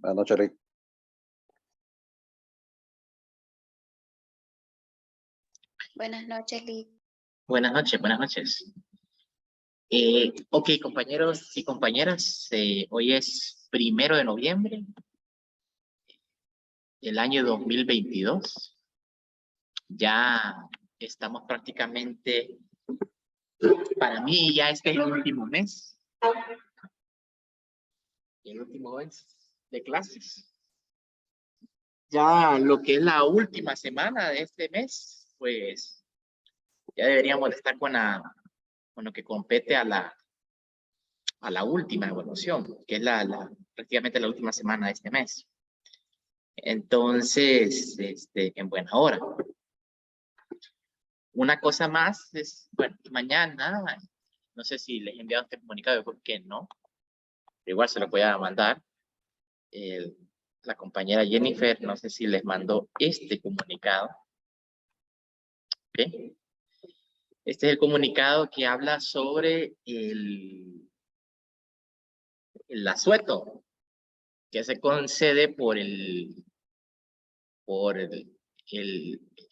Buenas noches, Rick. Buenas noches, Liz. Buenas noches, buenas noches. Ok, compañeros y compañeras, hoy es 1 de noviembre del año 2022. Ya estamos prácticamente, para mí ya este es el último mes. El último mes de clases. Ya lo que es la última semana de este mes, pues ya deberíamos de estar con lo que compete a la última evaluación, que es prácticamente la última semana de este mes. Entonces, en buena hora. Una cosa más es, bueno, mañana, no sé si les he enviado este comunicado, yo creo que no, pero igual se lo voy a mandar. La compañera Jennifer, no sé si les mandó este comunicado. ¿Okay? Este es el comunicado que habla sobre el asueto que se concede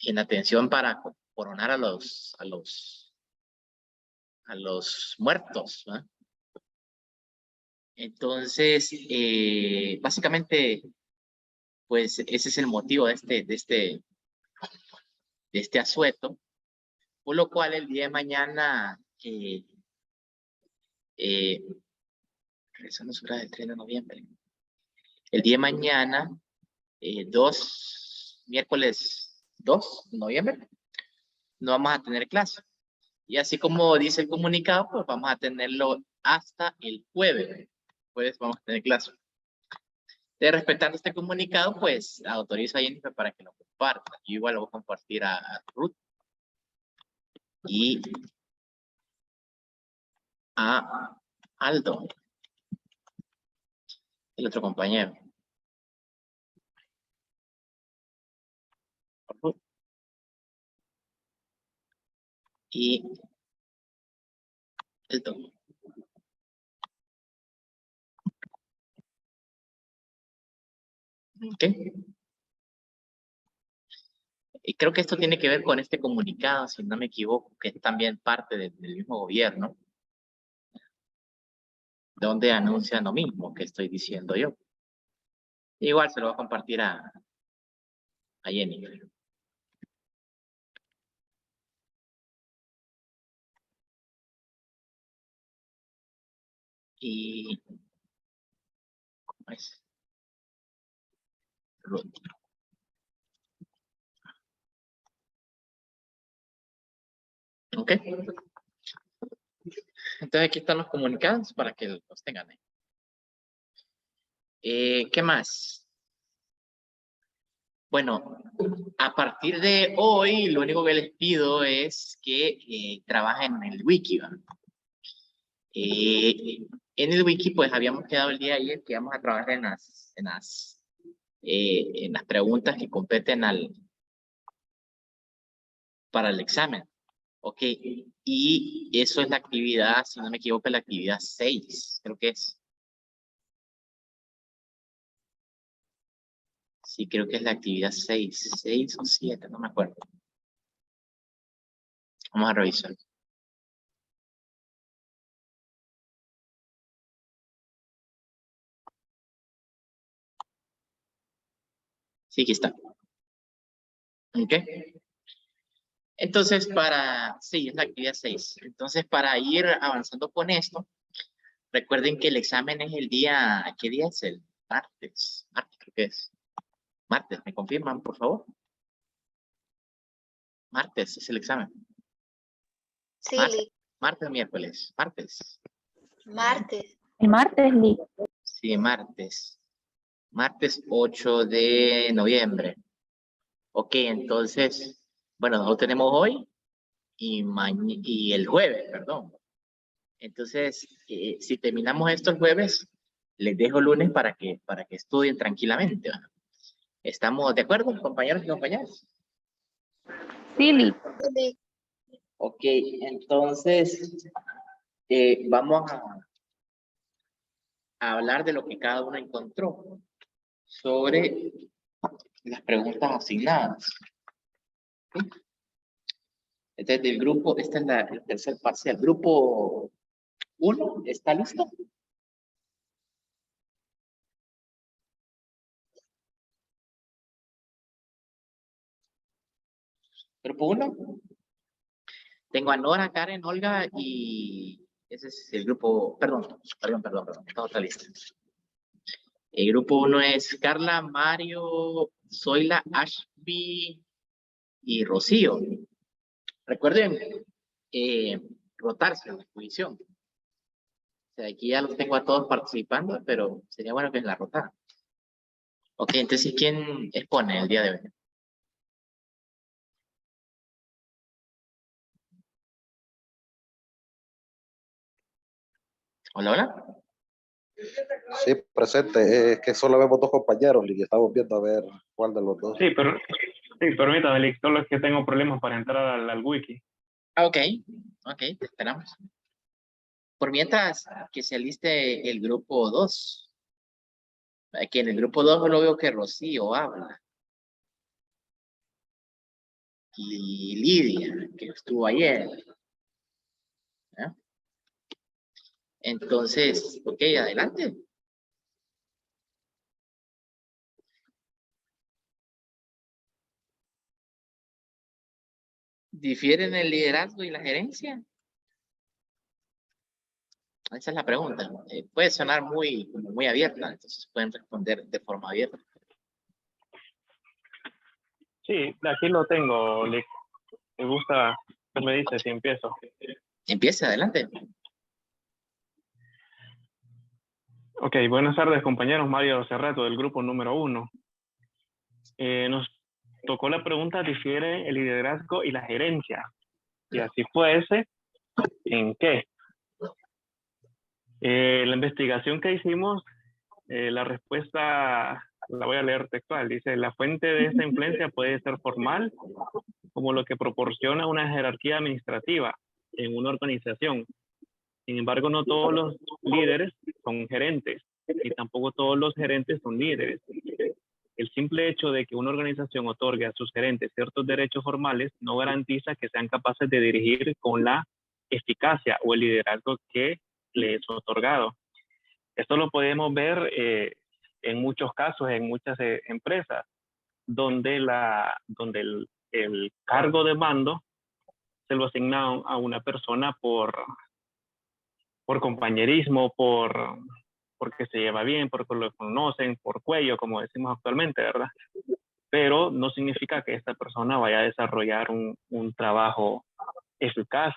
en atención para coronar a los muertos, ¿no? Entonces, básicamente, pues ese es el motivo de este asueto, por lo cual el día de mañana, regresando sobre el 3 de noviembre, el día de mañana, miércoles 2 de noviembre, no vamos a tener clase. Y así como dice el comunicado, pues vamos a tenerlo hasta el jueves. Jueves vamos a tener clase. Respetando este comunicado, pues autorizo a Jennifer para que lo comparta. Yo igual lo voy a compartir a Ruth y a Aldo, el otro compañero. Y Aldo. ¿Ok? Y creo que esto tiene que ver con este comunicado, si no me equivoco, que es también parte del mismo gobierno, donde anuncian lo mismo que estoy diciendo yo. Igual se lo voy a compartir a Jennifer. Y ¿cómo es? Ok. Entonces aquí están los comunicados para que los tengan. ¿Qué más? Bueno, a partir de hoy, lo único que les pido es que trabajen en el wiki. En el wiki, pues habíamos quedado el día de ayer que vamos a trabajar en las preguntas que competen para el examen. Ok, y eso es la actividad, si no me equivoco, la actividad 6, creo que es. Sí, creo que es la actividad 6 o 7, no me acuerdo. Vamos a revisar. Sí, aquí está. Ok. Entonces, sí, es la actividad 6. Entonces, para ir avanzando con esto, recuerden que el examen es el día, ¿qué día es? El martes. Martes creo que es. Martes, ¿me confirman, por favor? Martes es el examen. Sí, martes o miércoles. Martes. Martes. El martes, Liz. Sí, martes. Martes 8 de noviembre. Ok, entonces, bueno, nosotros tenemos hoy y el jueves, perdón. Entonces, si terminamos esto el jueves, les dejo el lunes para que estudien tranquilamente, ¿no? ¿Estamos de acuerdo, compañeros y compañeras? Sí, Liz. Sí. Ok, entonces, vamos a hablar de lo que cada uno encontró. sobre las preguntas asignadas. ¿Sí? Este es del grupo, esta es el tercer parcial. Grupo 1, ¿está listo? Grupo 1. Tengo a Nora, Karen, Olga y ese es el grupo, perdón, esta otra lista. El grupo 1 es Carla, Mario, Zoila, Ashby y Rocío. Recuerden rotarse en la exposición. O sea, aquí ya los tengo a todos participando, pero sería bueno que la rotaran. Ok, entonces, ¿quién expone el día de hoy? Hola, hola. Sí, presente. Es que solo vemos dos compañeros y estamos viendo a ver cuál de los dos. Sí, pero sí, permítame, Lick, solo es que tengo problemas para entrar al wiki. Ok, te esperamos. Por mientras que se aliste el grupo 2. Aquí en el grupo 2 lo veo que Rocío habla. Y Lidia, que estuvo ayer. ¿Ah? Entonces, ok, adelante. ¿Difieren el liderazgo y la gerencia? Esa es la pregunta. Puede sonar muy abierta, entonces pueden responder de forma abierta. Sí, aquí lo tengo, Lick. Me gusta, tú me dices si empiezo. Empiece, adelante. Ok, buenas tardes, compañeros. Mario Cerrato, del grupo número 1. Nos tocó la pregunta, ¿difiere el liderazgo y la gerencia? Y así fuese, ¿en qué? La investigación que hicimos, la respuesta la voy a leer textual. Dice, la fuente de esta influencia puede ser formal, como lo que proporciona una jerarquía administrativa en una organización. Sin embargo, no todos los líderes son gerentes y tampoco todos los gerentes son líderes. El simple hecho de que una organización otorgue a sus gerentes ciertos derechos formales no garantiza que sean capaces de dirigir con la eficacia o el liderazgo que les es otorgado. Esto lo podemos ver en muchos casos, en muchas empresas, donde el cargo de mando se lo asigna a una persona por compañerismo, porque se lleva bien, porque lo conocen, por cuello, como decimos actualmente, ¿verdad? Pero no significa que esta persona vaya a desarrollar un trabajo eficaz,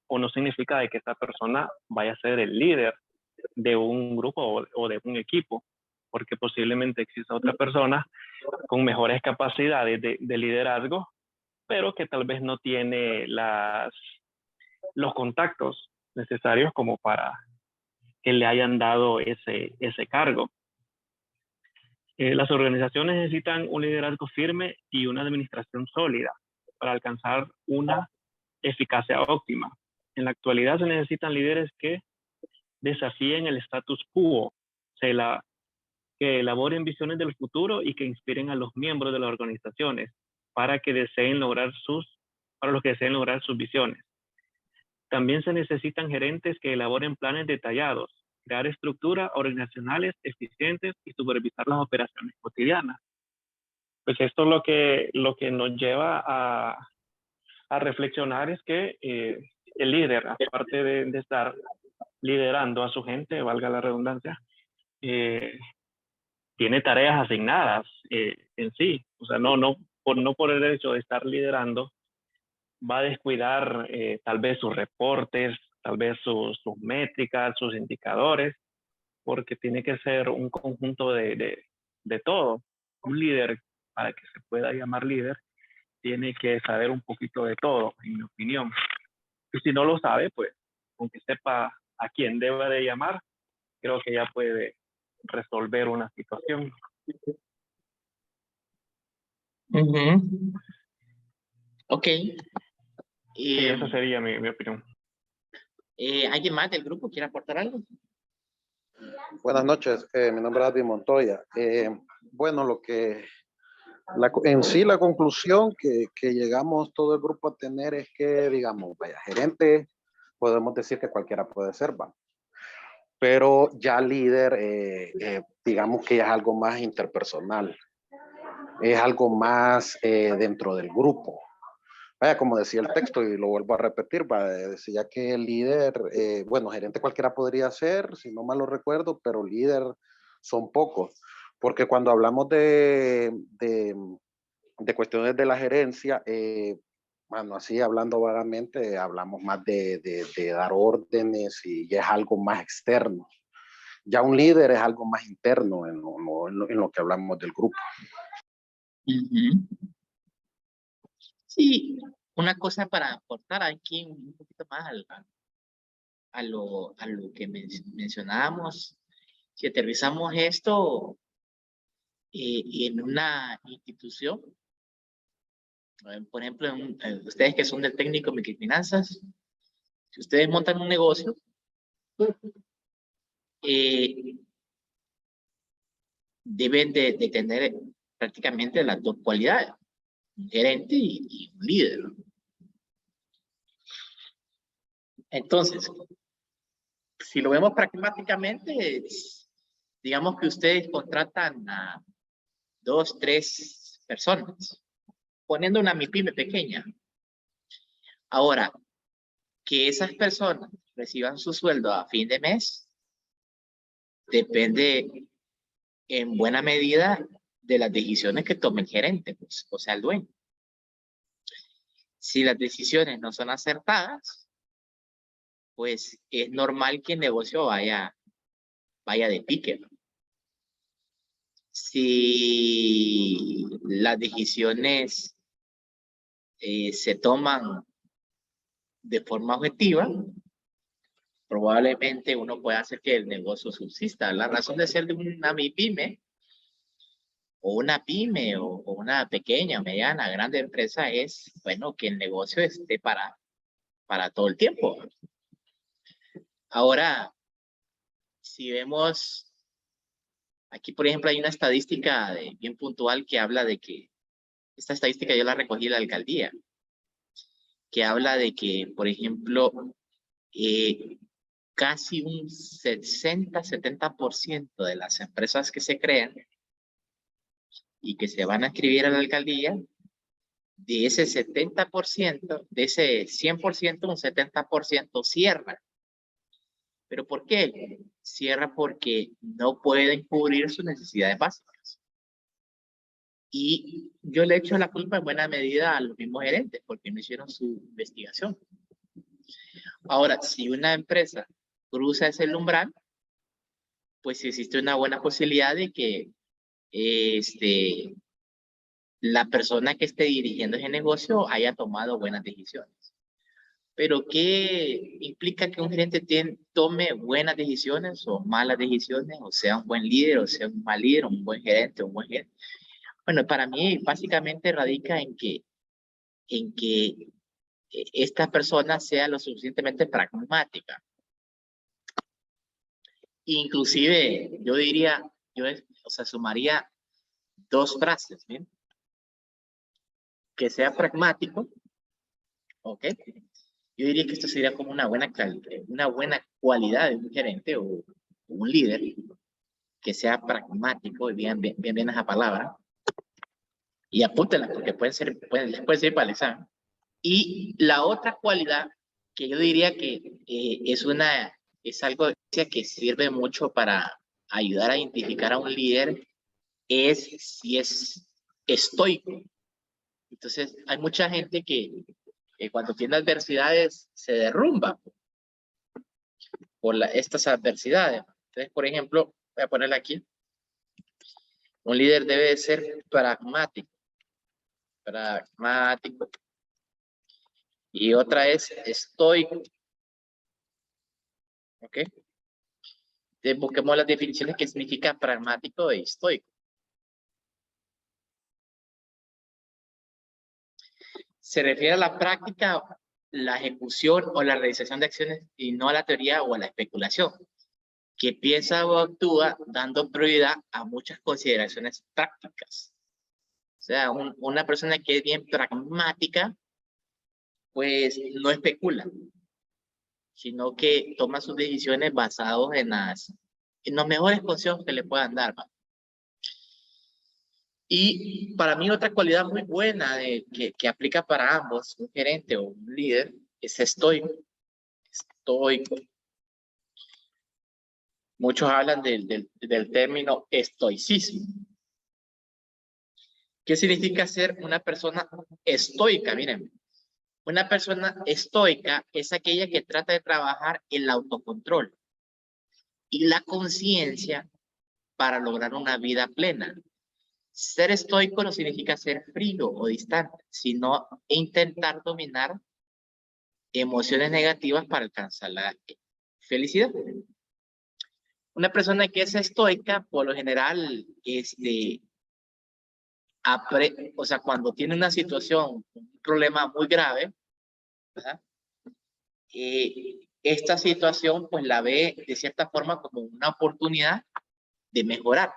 o no significa de que esta persona vaya a ser el líder de un grupo o de un equipo, porque posiblemente exista otra persona con mejores capacidades de liderazgo, pero que tal vez no tiene los contactos necesarios como para que le hayan dado ese cargo. Las organizaciones necesitan un liderazgo firme y una administración sólida para alcanzar una eficacia óptima. En la actualidad se necesitan líderes que desafíen el status quo, que elaboren visiones del futuro y que inspiren a los miembros de las organizaciones para los que deseen lograr sus visiones. También se necesitan gerentes que elaboren planes detallados, crear estructuras organizacionales eficientes y supervisar las operaciones cotidianas. Pues esto es lo que nos lleva a reflexionar es que el líder, aparte de estar liderando a su gente, valga la redundancia, tiene tareas asignadas en sí. O sea, no por el hecho de estar liderando, va a descuidar tal vez sus reportes, tal vez sus métricas, sus indicadores, porque tiene que ser un conjunto de todo. Un líder, para que se pueda llamar líder, tiene que saber un poquito de todo, en mi opinión. Y si no lo sabe, pues, aunque sepa a quién debe de llamar, creo que ya puede resolver una situación. Ok. Sí, esa sería mi opinión. ¿Alguien más del grupo quiere aportar algo? Buenas noches, mi nombre es Advin Montoya. bueno, en sí la conclusión que llegamos todo el grupo a tener es que, digamos, vaya, gerente, podemos decir que cualquiera puede ser, va. Pero ya líder, digamos que es algo más interpersonal, es algo más dentro del grupo. Vaya, como decía el texto, y lo vuelvo a repetir, decía que el líder, bueno, gerente cualquiera podría ser, si no mal lo recuerdo, pero líder son pocos. Porque cuando hablamos de cuestiones de la gerencia, bueno, así hablando vagamente, hablamos más de dar órdenes y es algo más externo. Ya un líder es algo más interno en lo que hablamos del grupo. Ujú. Sí, una cosa para aportar aquí un poquito más a lo que mencionábamos. Si aterrizamos esto en una institución, por ejemplo, ustedes que son del técnico microfinanzas, si ustedes montan un negocio, deben de tener prácticamente las dos cualidades, un gerente y un líder. Entonces, si lo vemos pragmáticamente, digamos que ustedes contratan a 2, 3 personas, poniendo una MIPYME pequeña. Ahora, que esas personas reciban su sueldo a fin de mes, depende en buena medida de las decisiones que tome el gerente, pues, o sea, el dueño. Si las decisiones no son acertadas, pues es normal que el negocio vaya de pique, ¿no? Si las decisiones se toman de forma objetiva, probablemente uno pueda hacer que el negocio subsista. La razón de ser de una MIPYME o una pyme o una pequeña, mediana, grande empresa es, bueno, que el negocio esté para todo el tiempo. Ahora, si vemos, aquí por ejemplo hay una estadística bien puntual que habla de que, esta estadística yo la recogí de la alcaldía, que habla de que, por ejemplo, casi un 60-70% de las empresas que se crean y que se van a inscribir a la alcaldía, de ese 70%, de ese 100%, un 70% cierra. ¿Pero por qué? Cierra porque no pueden cubrir sus necesidades básicas. Y yo le echo la culpa en buena medida a los mismos gerentes porque no hicieron su investigación. Ahora, si una empresa cruza ese umbral, pues existe una buena posibilidad de que la persona que esté dirigiendo ese negocio haya tomado buenas decisiones. Pero ¿qué implica que un gerente tome buenas decisiones o malas decisiones? O sea, un buen líder, o sea, un mal líder, un buen gerente, un buen gerente. Bueno, para mí básicamente radica en que esta persona sea lo suficientemente pragmática. Inclusive, yo diría, sumaría 2 frases, ¿bien? Que sea pragmático, ¿ok? Yo diría que esto sería como una buena cualidad de un gerente o un líder, que sea pragmático, y bien esa palabra, y apúntenla porque les puede ser para el examen. Y la otra cualidad que yo diría que es algo que sirve mucho para ayudar a identificar a un líder, es si es estoico. Entonces, hay mucha gente que cuando tiene adversidades se derrumba por estas adversidades. Entonces, por ejemplo, voy a ponerla aquí. Un líder debe ser pragmático. Pragmático. Y otra es estoico. ¿Ok? Entonces, busquemos las definiciones que significa pragmático y estoico. Se refiere a la práctica, la ejecución o la realización de acciones y no a la teoría o a la especulación. que piensa o actúa dando prioridad a muchas consideraciones prácticas. O sea, una persona que es bien pragmática, pues no especula, sino que toma sus decisiones basadas en los mejores consejos que le puedan dar, ¿va? Y para mí otra cualidad muy buena que aplica para ambos, un gerente o un líder, es estoico. Estoico. Muchos hablan del término estoicismo. ¿Qué significa ser una persona estoica? Miren, una persona estoica es aquella que trata de trabajar el autocontrol y la conciencia para lograr una vida plena. Ser estoico no significa ser frío o distante, sino intentar dominar emociones negativas para alcanzar la felicidad. Una persona que es estoica, por lo general, o sea, cuando tiene una situación, un problema muy grave, ¿verdad? Esta situación, pues la ve de cierta forma como una oportunidad de mejorar.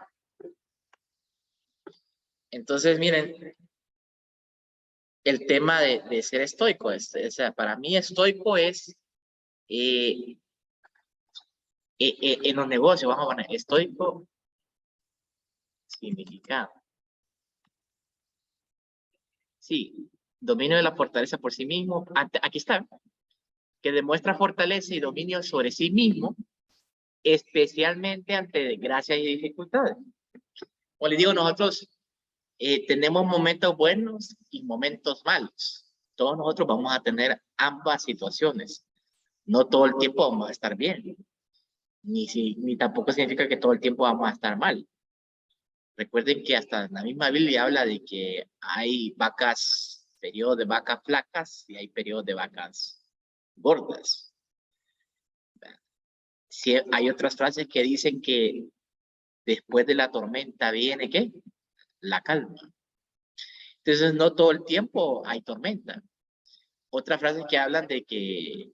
Entonces, miren, el tema de ser estoico, o sea, para mí estoico es en los negocios, vamos a poner estoico, significado. Sí, dominio de la fortaleza por sí mismo. Aquí está, que demuestra fortaleza y dominio sobre sí mismo, especialmente ante desgracias y dificultades. Como les digo, nosotros tenemos momentos buenos y momentos malos. Todos nosotros vamos a tener ambas situaciones. No todo el tiempo vamos a estar bien. Ni tampoco significa que todo el tiempo vamos a estar mal. Recuerden que hasta la misma Biblia habla de que hay periodos de vacas flacas y hay periodos de vacas gordas. Sí, hay otras frases que dicen que después de la tormenta viene, ¿qué? La calma. Entonces, no todo el tiempo hay tormenta. Otras frases que hablan de que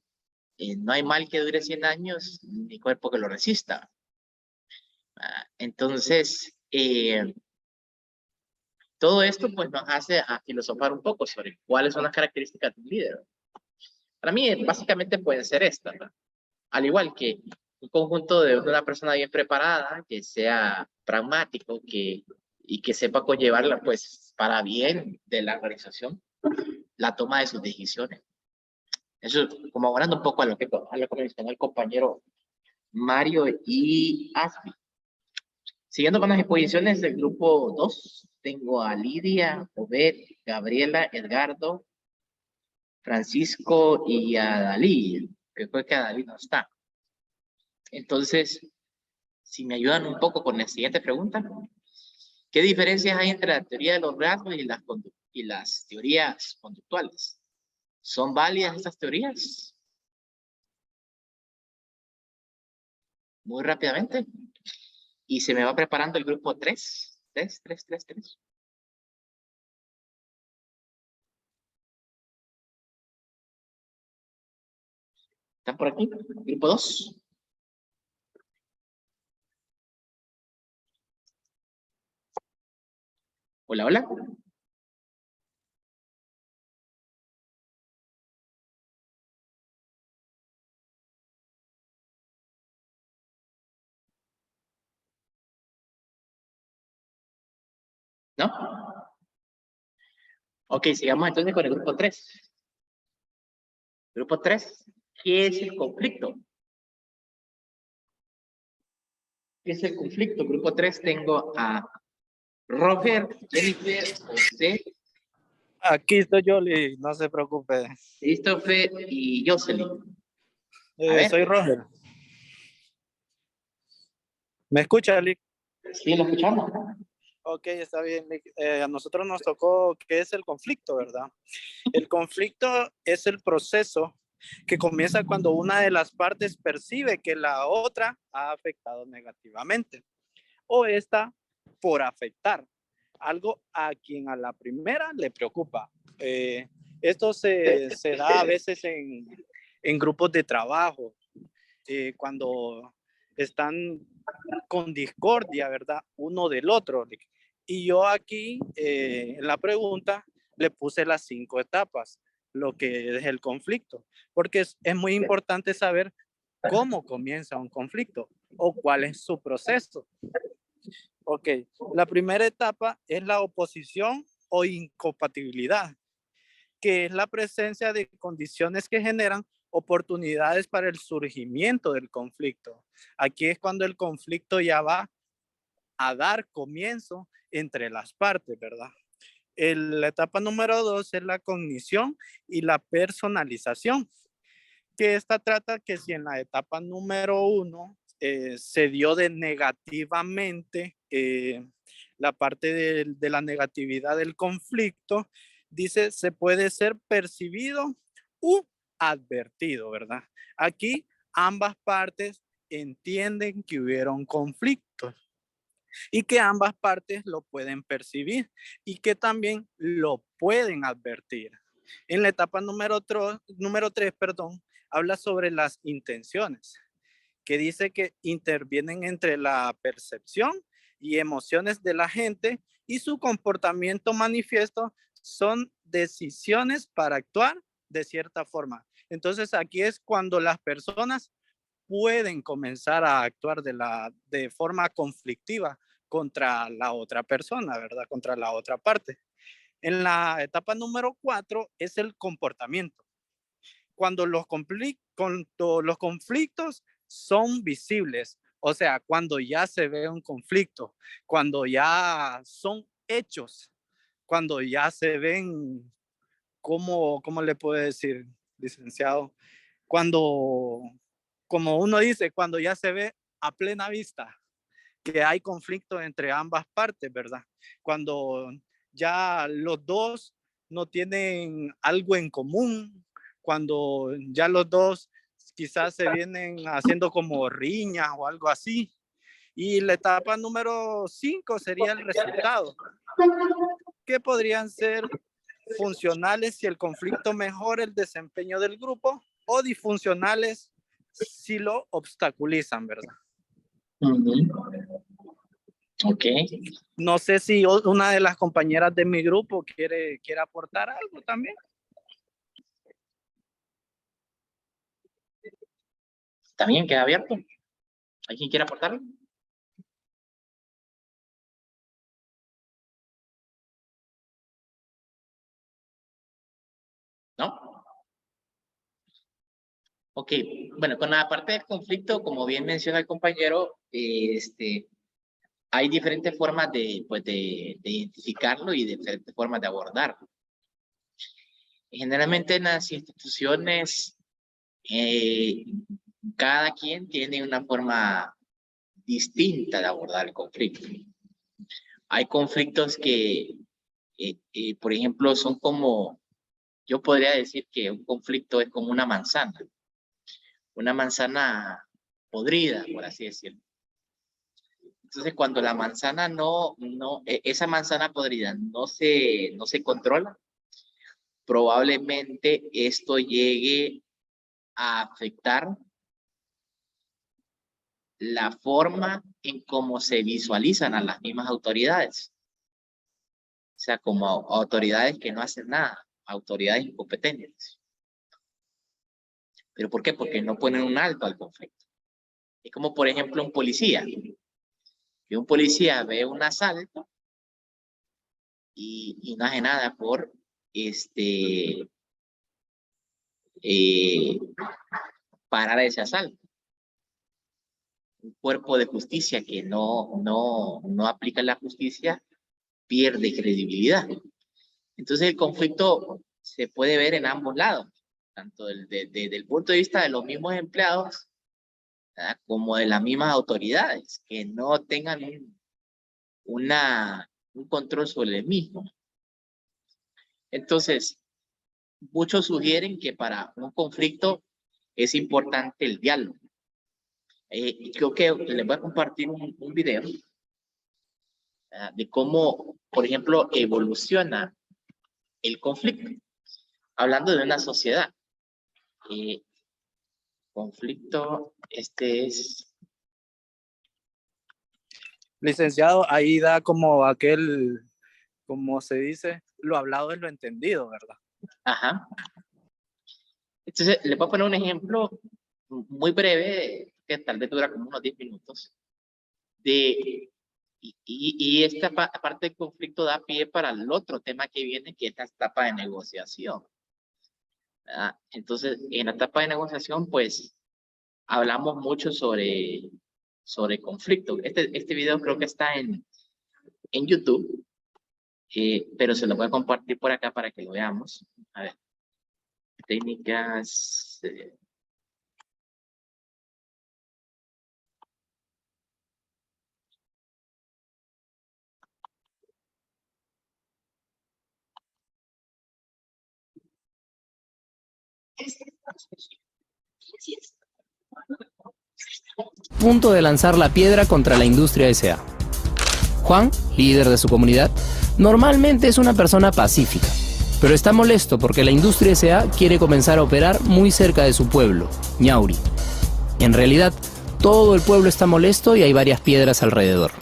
no hay mal que dure 100 años, ni cuerpo que lo resista. Entonces, todo esto pues nos hace a filosofar un poco sobre cuáles son las características de un líder. Para mí, básicamente pueden ser estas, ¿no? Al igual que un conjunto de una persona bien preparada, que sea pragmático, y que sepa conllevarla pues para bien de la organización, la toma de sus decisiones. Eso, como hablando un poco a lo que mencionó el compañero Mario y Aspi. Siguiendo con las exposiciones del grupo 2, tengo a Lidia, Obed, Gabriela, Edgardo, Francisco y a Dalí, que creo que a Dalí no está. Entonces, si me ayudan un poco con la siguiente pregunta. ¿Qué diferencias hay entre la teoría de los rasgos y las teorías conductuales? ¿Son válidas estas teorías? Muy rápidamente. Y se me va preparando el grupo 3. 3. ¿Están por aquí? Grupo 2. Hola, hola. ¿No? Ok, sigamos entonces con el grupo 3. Grupo 3, ¿qué es el conflicto? ¿Qué es el conflicto? Grupo 3 tengo a Roger, Jennifer, José, Aquí estoy yo, Lee, no se preocupe. Christopher y Jocelyn. A ver. Soy Roger. ¿Me escucha, Lee? Sí, lo escuchamos. Ok, está bien. A nosotros nos tocó qué es el conflicto, ¿verdad? El conflicto es el proceso que comienza cuando una de las partes percibe que la otra ha afectado negativamente o está por afectar algo a quien a la primera le preocupa. Esto se da a veces en grupos de trabajo, cuando están con discordia, ¿verdad? Uno del otro. Y yo aquí, en la pregunta, le puse las 5 etapas, lo que es el conflicto, porque es muy importante saber cómo comienza un conflicto o cuál es su proceso. Ok, la primera etapa es la oposición o incompatibilidad, que es la presencia de condiciones que generan oportunidades para el surgimiento del conflicto. Aquí es cuando el conflicto ya va a dar comienzo entre las partes, ¿verdad? La etapa número 2 es la cognición y la personalización, que esta trata que si en la etapa número 1 se dio de negativamente la parte de la negatividad del conflicto, dice se puede ser percibido u advertido, ¿verdad? Aquí ambas partes entienden que hubieron conflictos y que ambas partes lo pueden percibir y que también lo pueden advertir. En la etapa número 3, habla sobre las intenciones, que dice que intervienen entre la percepción y emociones de la gente y su comportamiento manifiesto son decisiones para actuar de cierta forma. Entonces aquí es cuando las personas pueden comenzar a actuar de forma conflictiva contra la otra persona, ¿verdad? Contra la otra parte. En la etapa número 4 es el comportamiento. Cuando los conflictos son visibles, o sea, cuando ya se ve un conflicto, cuando ya son hechos, cuando ya se ven, ¿cómo le puede decir, licenciado? Cuando, como uno dice, cuando ya se ve a plena vista que hay conflicto entre ambas partes, ¿verdad? Cuando ya los dos no tienen algo en común, cuando ya los dos quizás se vienen haciendo como riñas o algo así. Y la etapa número 5 sería el resultado, que podrían ser funcionales si el conflicto mejora el desempeño del grupo o disfuncionales si lo obstaculizan, ¿verdad? Ok. No sé si una de las compañeras de mi grupo quiere aportar algo también. ¿También queda abierto? ¿Hay quien quiera aportarlo? ¿No? Ok, bueno, con la parte del conflicto, como bien menciona el compañero, hay diferentes formas de identificarlo y diferentes formas de abordarlo. Generalmente en las instituciones, cada quien tiene una forma distinta de abordar el conflicto. Hay conflictos que, por ejemplo, son como, yo podría decir que un conflicto es como una manzana podrida, por así decirlo. Entonces, cuando la manzana esa manzana podrida no se controla, probablemente esto llegue a afectar la forma en cómo se visualizan a las mismas autoridades. O sea, como autoridades que no hacen nada, autoridades incompetentes. ¿Pero por qué? Porque no ponen un alto al conflicto. Es como, por ejemplo, un policía. Que un policía ve un asalto y no hace nada por parar ese asalto. Un cuerpo de justicia que no aplica la justicia pierde credibilidad. Entonces el conflicto se puede ver en ambos lados, tanto desde el punto de vista de los mismos empleados, ¿verdad?, como de las mismas autoridades, que no tengan un control sobre el mismo. Entonces, muchos sugieren que para un conflicto es importante el diálogo. Creo que les voy a compartir un video de cómo, por ejemplo, evoluciona el conflicto. Hablando de una sociedad. Conflicto, este es Licenciado, ahí da como aquel, como se dice, lo hablado es lo entendido, ¿verdad? Ajá. Entonces, le voy a poner un ejemplo muy breve, que tal vez dura como unos 10 minutos, y esta parte del conflicto da pie para el otro tema que viene, que es la etapa de negociación. ¿Verdad? Entonces, en la etapa de negociación, pues, hablamos mucho sobre conflicto. Este video creo que está en YouTube, pero se lo voy a compartir por acá para que lo veamos. A ver. Técnicas. Punto de lanzar la piedra contra la industria S.A. Juan, líder de su comunidad, normalmente es una persona pacífica, pero está molesto porque la industria S.A. quiere comenzar a operar muy cerca de su pueblo, Ñauri. En realidad, todo el pueblo está molesto y hay varias piedras alrededor.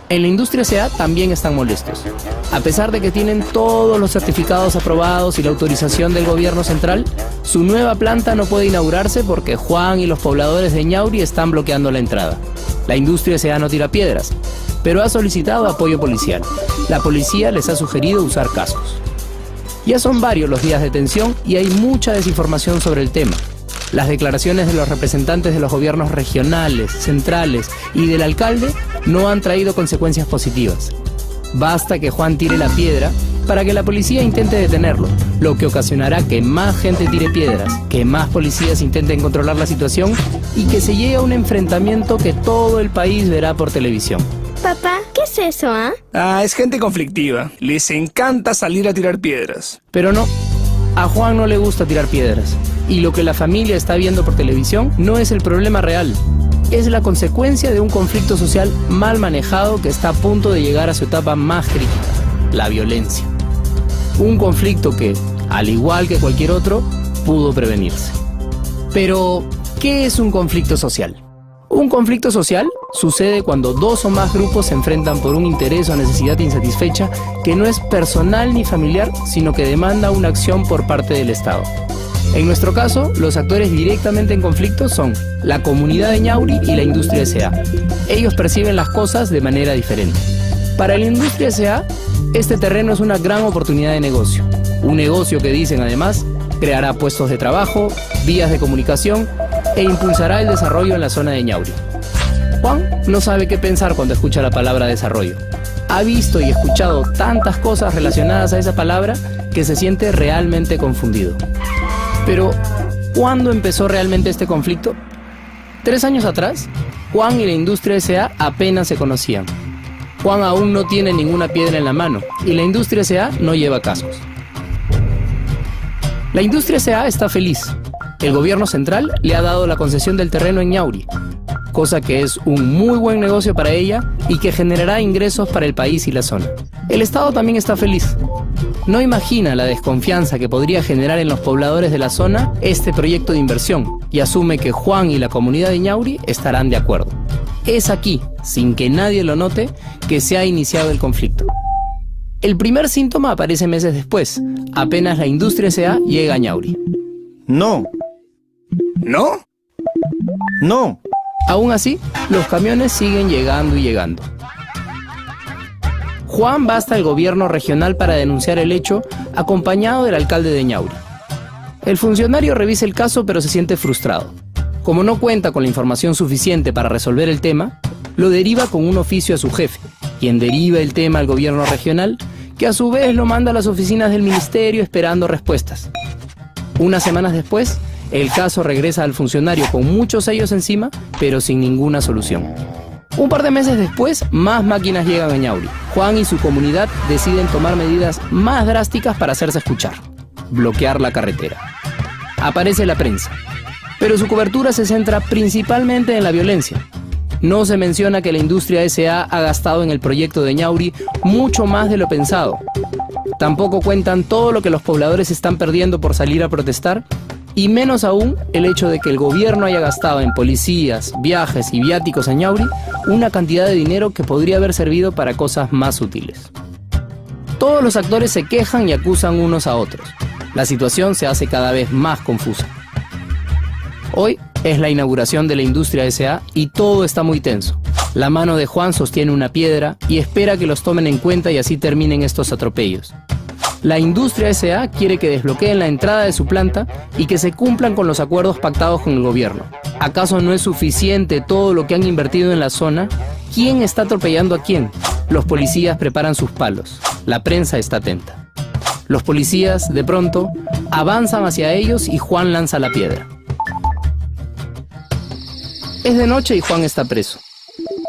En la industria S.A. también están molestos. A pesar de que tienen todos los certificados aprobados y la autorización del gobierno central, su nueva planta no puede inaugurarse porque Juan y los pobladores de Ñauri están bloqueando la entrada. La industria S.A. no tira piedras, pero ha solicitado apoyo policial. La policía les ha sugerido usar cascos. Ya son varios los días de tensión y hay mucha desinformación sobre el tema. Las declaraciones de los representantes de los gobiernos regionales, centrales y del alcalde no han traído consecuencias positivas. Basta que Juan tire la piedra para que la policía intente detenerlo, lo que ocasionará que más gente tire piedras, que más policías intenten controlar la situación y que se llegue a un enfrentamiento que todo el país verá por televisión. Papá, ¿qué es eso, Es gente conflictiva. Les encanta salir a tirar piedras. Pero no, a Juan no le gusta tirar piedras. Y lo que la familia está viendo por televisión no es el problema real. Es la consecuencia de un conflicto social mal manejado que está a punto de llegar a su etapa más crítica, la violencia. Un conflicto que, al igual que cualquier otro, pudo prevenirse. Pero, ¿qué es un conflicto social? Un conflicto social sucede cuando dos o más grupos se enfrentan por un interés o necesidad insatisfecha que no es personal ni familiar, sino que demanda una acción por parte del Estado. En nuestro caso, los actores directamente en conflicto son la comunidad de Ñauri y la industria S.A. Ellos perciben las cosas de manera diferente. Para la industria S.A., este terreno es una gran oportunidad de negocio. Un negocio que, dicen además, creará puestos de trabajo, vías de comunicación e impulsará el desarrollo en la zona de Ñauri. Juan no sabe qué pensar cuando escucha la palabra desarrollo. Ha visto y escuchado tantas cosas relacionadas a esa palabra que se siente realmente confundido. Pero, ¿cuándo empezó realmente este conflicto? 3 años atrás, Juan y la industria S.A. apenas se conocían. Juan aún no tiene ninguna piedra en la mano y la industria S.A. no lleva cascos. La industria S.A. está feliz. El gobierno central le ha dado la concesión del terreno en Ñauri, cosa que es un muy buen negocio para ella y que generará ingresos para el país y la zona. El Estado también está feliz. No imagina la desconfianza que podría generar en los pobladores de la zona este proyecto de inversión y asume que Juan y la comunidad de Ñauri estarán de acuerdo. Es aquí, sin que nadie lo note, que se ha iniciado el conflicto. El primer síntoma aparece meses después, apenas la industria S.A. llega a Ñauri. No. ¿No? No. Aún así, los camiones siguen llegando y llegando. Juan va hasta el gobierno regional para denunciar el hecho, acompañado del alcalde de Ñauri. El funcionario revisa el caso, pero se siente frustrado. Como no cuenta con la información suficiente para resolver el tema, lo deriva con un oficio a su jefe, quien deriva el tema al gobierno regional, que a su vez lo manda a las oficinas del ministerio esperando respuestas. Unas semanas después, el caso regresa al funcionario con muchos sellos encima, pero sin ninguna solución. Un par de meses después, más máquinas llegan a Ñauri. Juan y su comunidad deciden tomar medidas más drásticas para hacerse escuchar: bloquear la carretera. Aparece la prensa, pero su cobertura se centra principalmente en la violencia. No se menciona que la industria S.A. ha gastado en el proyecto de Ñauri mucho más de lo pensado. Tampoco cuentan todo lo que los pobladores están perdiendo por salir a protestar Y menos aún el hecho de que el gobierno haya gastado en policías, viajes y viáticos a Ñauri una cantidad de dinero que podría haber servido para cosas más útiles. Todos los actores se quejan y acusan unos a otros. La situación se hace cada vez más confusa. Hoy es la inauguración de la Industria S.A. y todo está muy tenso. La mano de Juan sostiene una piedra y espera que los tomen en cuenta y así terminen estos atropellos. La Industria S.A. quiere que desbloqueen la entrada de su planta y que se cumplan con los acuerdos pactados con el gobierno. ¿Acaso no es suficiente todo lo que han invertido en la zona? ¿Quién está atropellando a quién? Los policías preparan sus palos. La prensa está atenta. Los policías, de pronto, avanzan hacia ellos y Juan lanza la piedra. Es de noche y Juan está preso.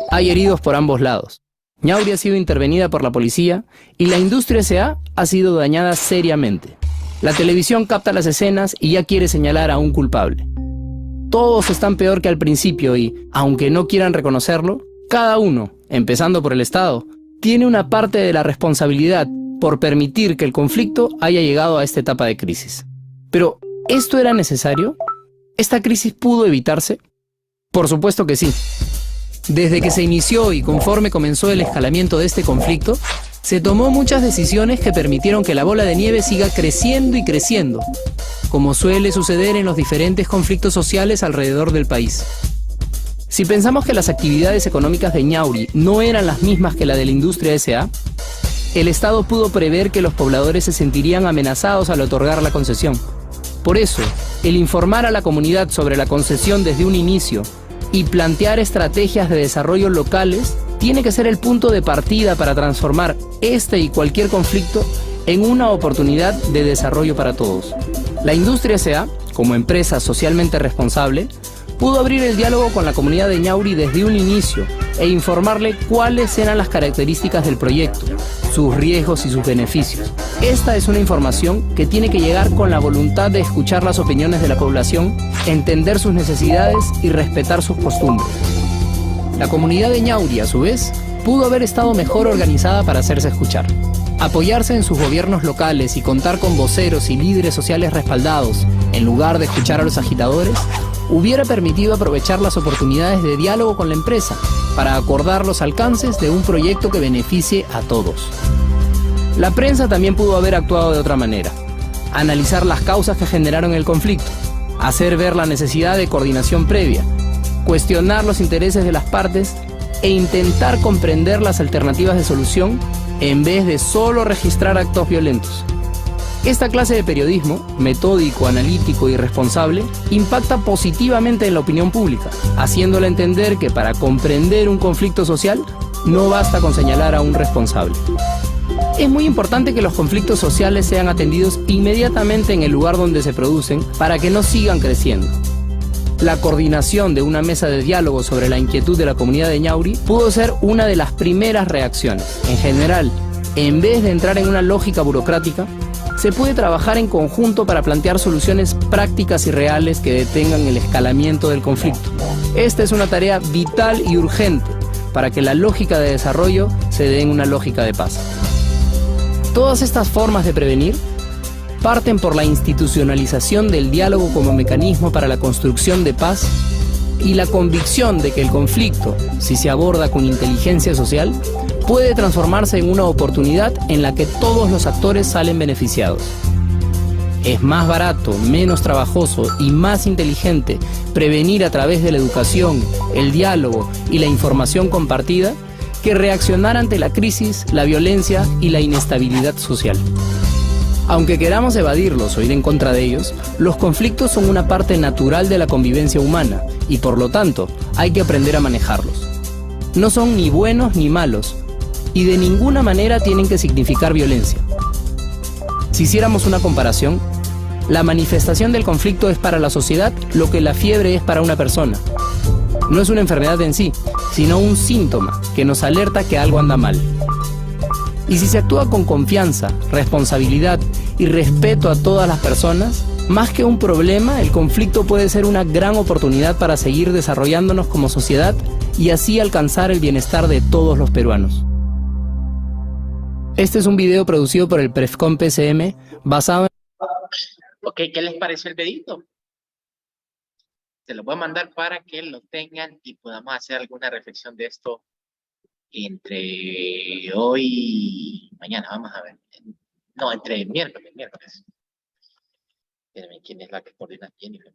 Hay heridos por ambos lados. Ñauri ha sido intervenida por la policía y la Industria S.A. ha sido dañada seriamente. La televisión capta las escenas y ya quiere señalar a un culpable. Todos están peor que al principio y, aunque no quieran reconocerlo, cada uno, empezando por el Estado, tiene una parte de la responsabilidad por permitir que el conflicto haya llegado a esta etapa de crisis. Pero, ¿esto era necesario? ¿Esta crisis pudo evitarse? Por supuesto que sí. Desde que se inició y conforme comenzó el escalamiento de este conflicto, se tomó muchas decisiones que permitieron que la bola de nieve siga creciendo y creciendo, como suele suceder en los diferentes conflictos sociales alrededor del país. Si pensamos que las actividades económicas de Ñauri no eran las mismas que la de la Industria S.A., el Estado pudo prever que los pobladores se sentirían amenazados al otorgar la concesión. Por eso, el informar a la comunidad sobre la concesión desde un inicio y plantear estrategias de desarrollo locales tiene que ser el punto de partida para transformar este y cualquier conflicto en una oportunidad de desarrollo para todos. La Industria S.A., como empresa socialmente responsable, pudo abrir el diálogo con la comunidad de Ñauri desde un inicio e informarle cuáles eran las características del proyecto, sus riesgos y sus beneficios. Esta es una información que tiene que llegar con la voluntad de escuchar las opiniones de la población, entender sus necesidades y respetar sus costumbres. La comunidad de Ñauri, a su vez, pudo haber estado mejor organizada para hacerse escuchar. Apoyarse en sus gobiernos locales y contar con voceros y líderes sociales respaldados, en lugar de escuchar a los agitadores, hubiera permitido aprovechar las oportunidades de diálogo con la empresa para acordar los alcances de un proyecto que beneficie a todos. La prensa también pudo haber actuado de otra manera. Analizar las causas que generaron el conflicto, hacer ver la necesidad de coordinación previa, cuestionar los intereses de las partes e intentar comprender las alternativas de solución en vez de solo registrar actos violentos. Esta clase de periodismo, metódico, analítico y responsable, impacta positivamente en la opinión pública, haciéndola entender que para comprender un conflicto social no basta con señalar a un responsable. Es muy importante que los conflictos sociales sean atendidos inmediatamente en el lugar donde se producen para que no sigan creciendo. La coordinación de una mesa de diálogo sobre la inquietud de la comunidad de Ñauri pudo ser una de las primeras reacciones. En general, en vez de entrar en una lógica burocrática, se puede trabajar en conjunto para plantear soluciones prácticas y reales que detengan el escalamiento del conflicto. Esta es una tarea vital y urgente para que la lógica de desarrollo se dé en una lógica de paz. Todas estas formas de prevenir parten por la institucionalización del diálogo como mecanismo para la construcción de paz y la convicción de que el conflicto, si se aborda con inteligencia social, puede transformarse en una oportunidad en la que todos los actores salen beneficiados. Es más barato, menos trabajoso y más inteligente prevenir a través de la educación, el diálogo y la información compartida que reaccionar ante la crisis, la violencia y la inestabilidad social. Aunque queramos evadirlos o ir en contra de ellos, los conflictos son una parte natural de la convivencia humana y por lo tanto hay que aprender a manejarlos. No son ni buenos ni malos y de ninguna manera tienen que significar violencia. Si hiciéramos una comparación, la manifestación del conflicto es para la sociedad lo que la fiebre es para una persona. No es una enfermedad en sí, sino un síntoma que nos alerta que algo anda mal. Y si se actúa con confianza, responsabilidad y respeto a todas las personas, más que un problema, el conflicto puede ser una gran oportunidad para seguir desarrollándonos como sociedad y así alcanzar el bienestar de todos los peruanos. Este es un video producido por el Prefcom PCM basado en... Ok, ¿qué les parece el videito? Se los voy a mandar para que lo tengan y podamos hacer alguna reflexión de esto entre hoy y mañana. Vamos a ver. No, entre miércoles. Espérenme, ¿quién es la que coordina? Jennifer.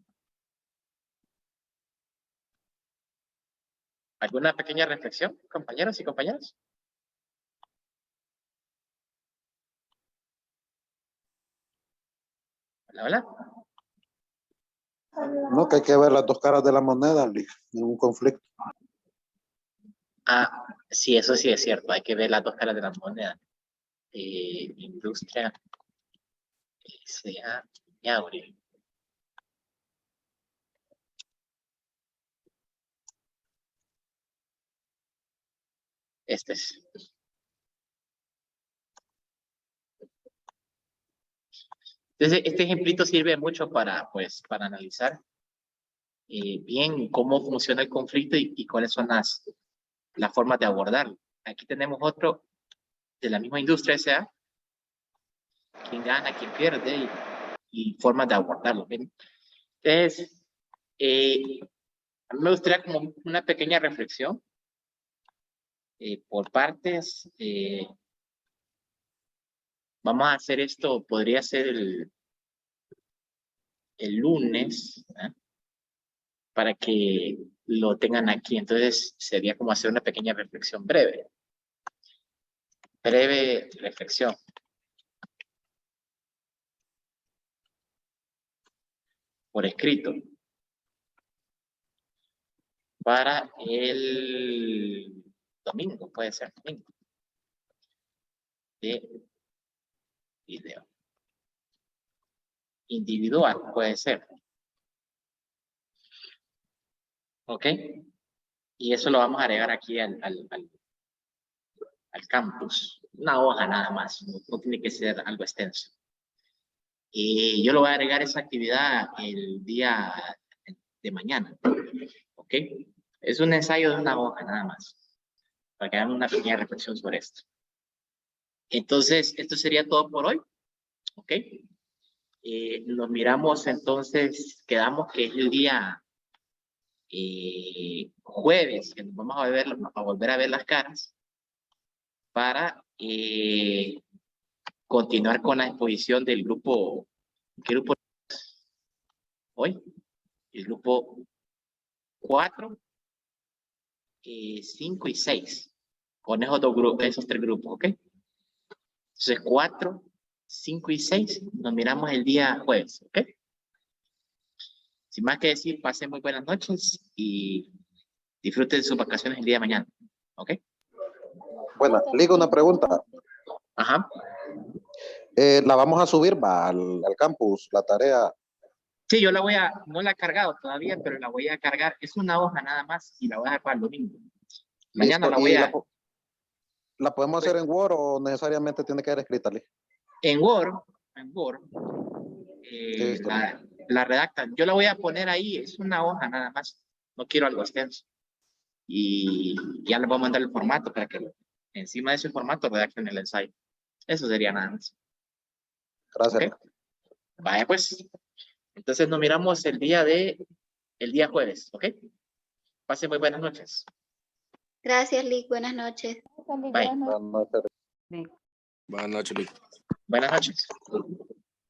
¿Alguna pequeña reflexión, compañeros y compañeras? Hola, hola. No, que hay que ver las dos caras de la moneda, Lick, en un conflicto. Ah, sí, eso sí es cierto. Hay que ver las dos caras de la moneda. Industria S.A. Yauri. Este es. Entonces, este ejemplito sirve mucho para, pues, para analizar bien cómo funciona el conflicto y cuáles son las formas de abordarlo. Aquí tenemos otro de la misma industria S.A. Quién gana, quién pierde y formas de abordarlo. ¿Ven? Entonces, a mí me gustaría como una pequeña reflexión por partes. Vamos a hacer esto, podría ser el lunes, ¿eh? Para que lo tengan aquí. Entonces, sería como hacer una pequeña reflexión breve. Breve reflexión. Por escrito. Para el domingo, puede ser domingo. De video. Individual, puede ser. ¿Ok? Y eso lo vamos a agregar aquí al campus. Una hoja nada más, no tiene que ser algo extenso. Y yo lo voy a agregar esa actividad el día de mañana. ¿Ok? Es un ensayo de una hoja nada más. Para que hagan una pequeña reflexión sobre esto. Entonces, esto sería todo por hoy. ¿Ok? Nos miramos entonces, quedamos que es el día jueves, que nos vamos a volver a ver las caras para continuar con la exposición del grupo. ¿Qué grupo? Hoy, el grupo 4, 5 y 6. Con esos dos grupos, esos tres grupos, ¿ok? Entonces 4, 5 y 6 nos miramos el día jueves, ¿ok? Sin más que decir, pasen muy buenas noches y disfruten sus vacaciones el día de mañana, ¿ok? Bueno, Lick, una pregunta. Ajá. La vamos a subir al campus, la tarea. Sí, yo no la he cargado todavía, pero la voy a cargar. Es una hoja nada más y la voy a dejar para el domingo. Mañana Listo, la voy a... ¿La podemos hacer en Word o necesariamente tiene que ser escrita, Lick? En Word, Listo. la redactan. Yo la voy a poner ahí, es una hoja nada más. No quiero algo extenso. Y ya les voy a mandar el formato para que encima de ese formato redacten el ensayo. Eso sería nada más. Gracias. ¿Okay? Vaya pues. Entonces nos miramos el día jueves, ¿ok? Pasen muy buenas noches. Gracias, Lick. Buenas noches. Bye. Buenas noches. Buenas noches, Lick. Buenas noches.